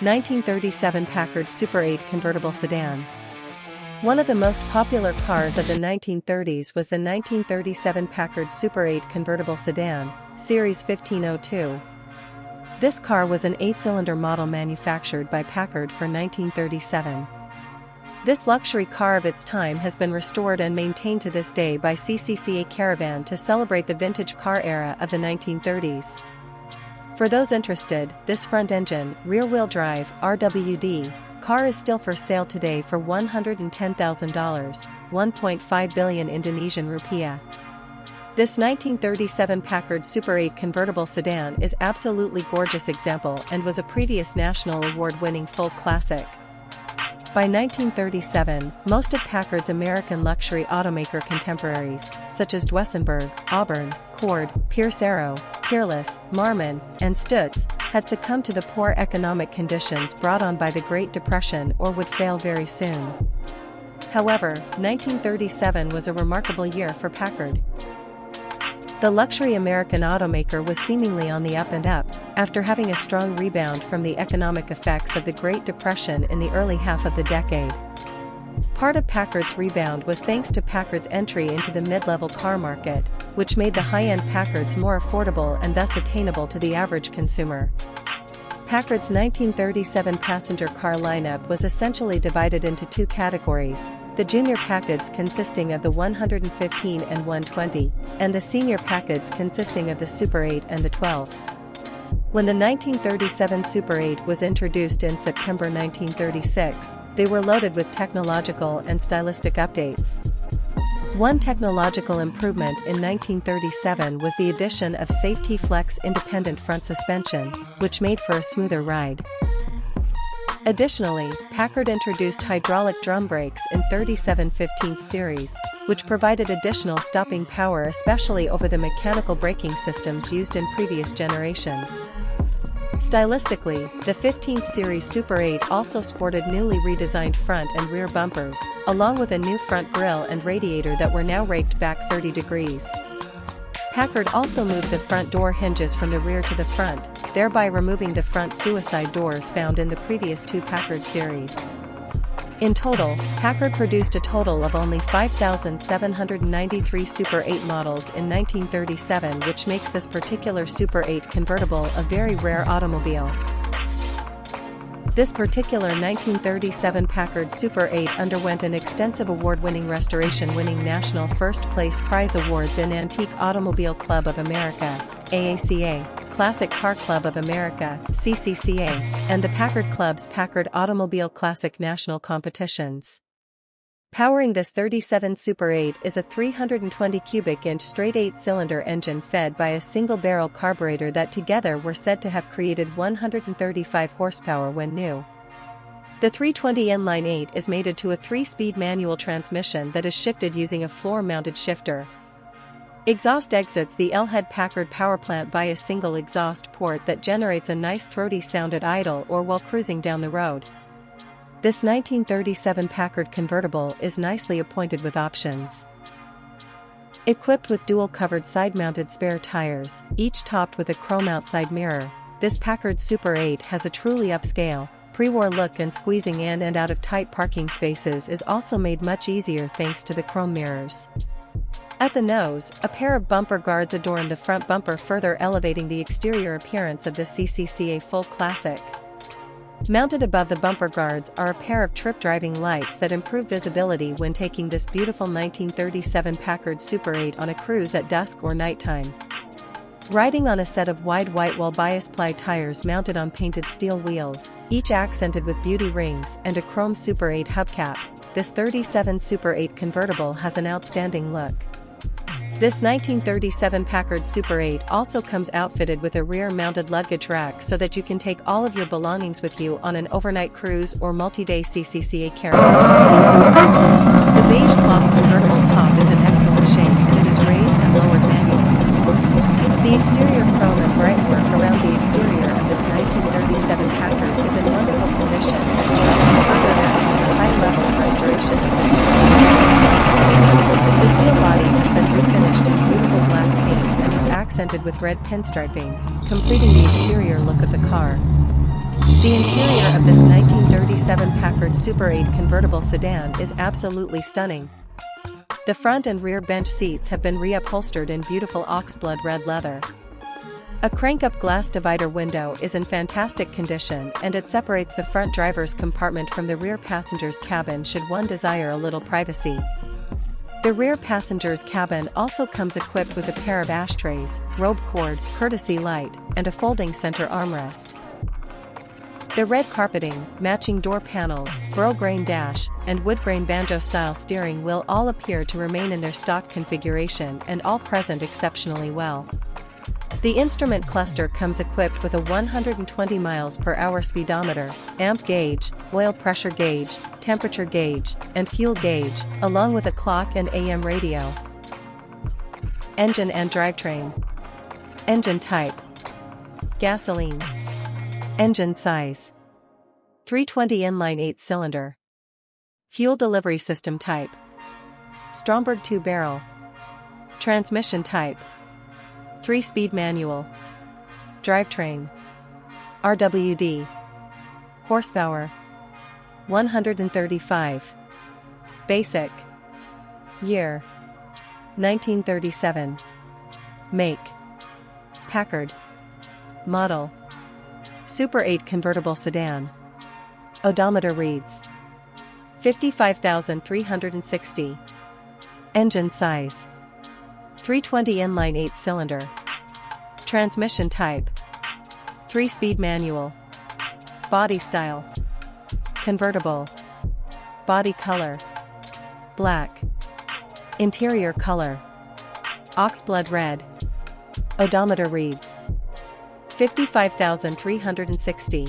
1937 Packard Super 8 convertible sedan. One of the most popular cars of the 1930s was the 1937 Packard Super 8 convertible sedan, Series 1502. This car was an 8-cylinder model manufactured by Packard for 1937. This luxury car of its time has been restored and maintained to this day by CCCA Caravan to celebrate the vintage car era of the 1930s. For those interested, this front-engine, rear-wheel drive, RWD, car is still for sale today for $110,000, 1.5 billion Indonesian rupiah. This 1937 Packard Super 8 convertible sedan is absolutely gorgeous example and was a previous national award-winning full classic. By 1937, most of Packard's American luxury automaker contemporaries, such as Duesenberg, Auburn, Cord, Pierce Arrow, Peerless, Marmon, and Stutz, had succumbed to the poor economic conditions brought on by the Great Depression or would fail very soon. However, 1937 was a remarkable year for Packard. The luxury American automaker was seemingly on the up and up, after having a strong rebound from the economic effects of the Great Depression in the early half of the decade. Part of Packard's rebound was thanks to Packard's entry into the mid-level car market, which made the high-end Packards more affordable and thus attainable to the average consumer. Packard's 1937 passenger car lineup was essentially divided into two categories: the junior Packards consisting of the 115 and 120, and the senior Packards consisting of the Super 8 and the 12. When the 1937 Super 8 was introduced in September 1936, they were loaded with technological and stylistic updates. One technological improvement in 1937 was the addition of Safety Flex independent front suspension, which made for a smoother ride. Additionally, Packard introduced hydraulic drum brakes in 37/15 series, which provided additional stopping power especially over the mechanical braking systems used in previous generations. Stylistically, the 15th series Super 8 also sported newly redesigned front and rear bumpers, along with a new front grille and radiator that were now raked back 30 degrees. Packard also moved the front door hinges from the rear to the front, thereby removing the front suicide doors found in the previous two Packard series. In total, Packard produced a total of only 5,793 Super 8 models in 1937, which makes this particular Super 8 convertible a very rare automobile. This particular 1937 Packard Super 8 underwent an extensive award-winning restoration, winning National First Place Prize Awards in Antique Automobile Club of America, AACA, Classic Car Club of America, CCCA, and the Packard Club's Packard Automobile Classic National Competitions. Powering this 37 Super 8 is a 320 cubic inch straight 8-cylinder engine fed by a single-barrel carburetor that together were said to have created 135 horsepower when new. The 320 inline 8 is mated to a 3-speed manual transmission that is shifted using a floor-mounted shifter. Exhaust exits the L-head Packard power plant via a single exhaust port that generates a nice throaty sound at idle or while cruising down the road. This 1937 Packard convertible is nicely appointed with options. Equipped with dual-covered side-mounted spare tires, each topped with a chrome outside mirror, this Packard Super 8 has a truly upscale, pre-war look, and squeezing in and out of tight parking spaces is also made much easier thanks to the chrome mirrors. At the nose, a pair of bumper guards adorn the front bumper, further elevating the exterior appearance of the CCCA Full Classic. Mounted above the bumper guards are a pair of trip driving lights that improve visibility when taking this beautiful 1937 Packard Super 8 on a cruise at dusk or nighttime. Riding on a set of wide white wall bias ply tires mounted on painted steel wheels, each accented with beauty rings and a chrome Super 8 hubcap, this 37 Super 8 convertible has an outstanding look. This 1937 Packard Super 8 also comes outfitted with a rear-mounted luggage rack so that you can take all of your belongings with you on an overnight cruise or multi-day CCCA caravan. The beige cloth convertible top is in excellent shape and it is raised and lowered manually. The exterior chrome and brightwork around the exterior of this 1937 Packard is in wonderful condition, as well as further adds to the high level of restoration of this vehicle. The steel body has been refinished in beautiful black paint and is accented with red pinstriping, completing the exterior look of the car. The interior of this 1937 Packard Super 8 convertible sedan is absolutely stunning. The front and rear bench seats have been reupholstered in beautiful oxblood red leather. A crank-up glass divider window is in fantastic condition, and it separates the front driver's compartment from the rear passenger's cabin should one desire a little privacy. The rear passenger's cabin also comes equipped with a pair of ashtrays, robe cord, courtesy light, and a folding center armrest. The red carpeting, matching door panels, burl grain dash, and wood grain banjo-style steering wheel all appear to remain in their stock configuration and all present exceptionally well. The instrument cluster comes equipped with a 120 mph speedometer, amp gauge, oil pressure gauge, temperature gauge, and fuel gauge, along with a clock and AM radio. Engine and drivetrain. Engine type: gasoline. Engine size: 320 inline 8-cylinder. Fuel delivery system type: Stromberg 2-barrel. Transmission type: 3-speed manual. Drivetrain: RWD. Horsepower: 135. Basic. Year: 1937. Make: Packard. Model: Super 8 convertible sedan. Odometer reads 55,360. Engine size: 320 inline 8-cylinder. Transmission type: 3-speed manual. Body style: convertible. Body color: black. Interior color: oxblood red. Odometer reads 55,360.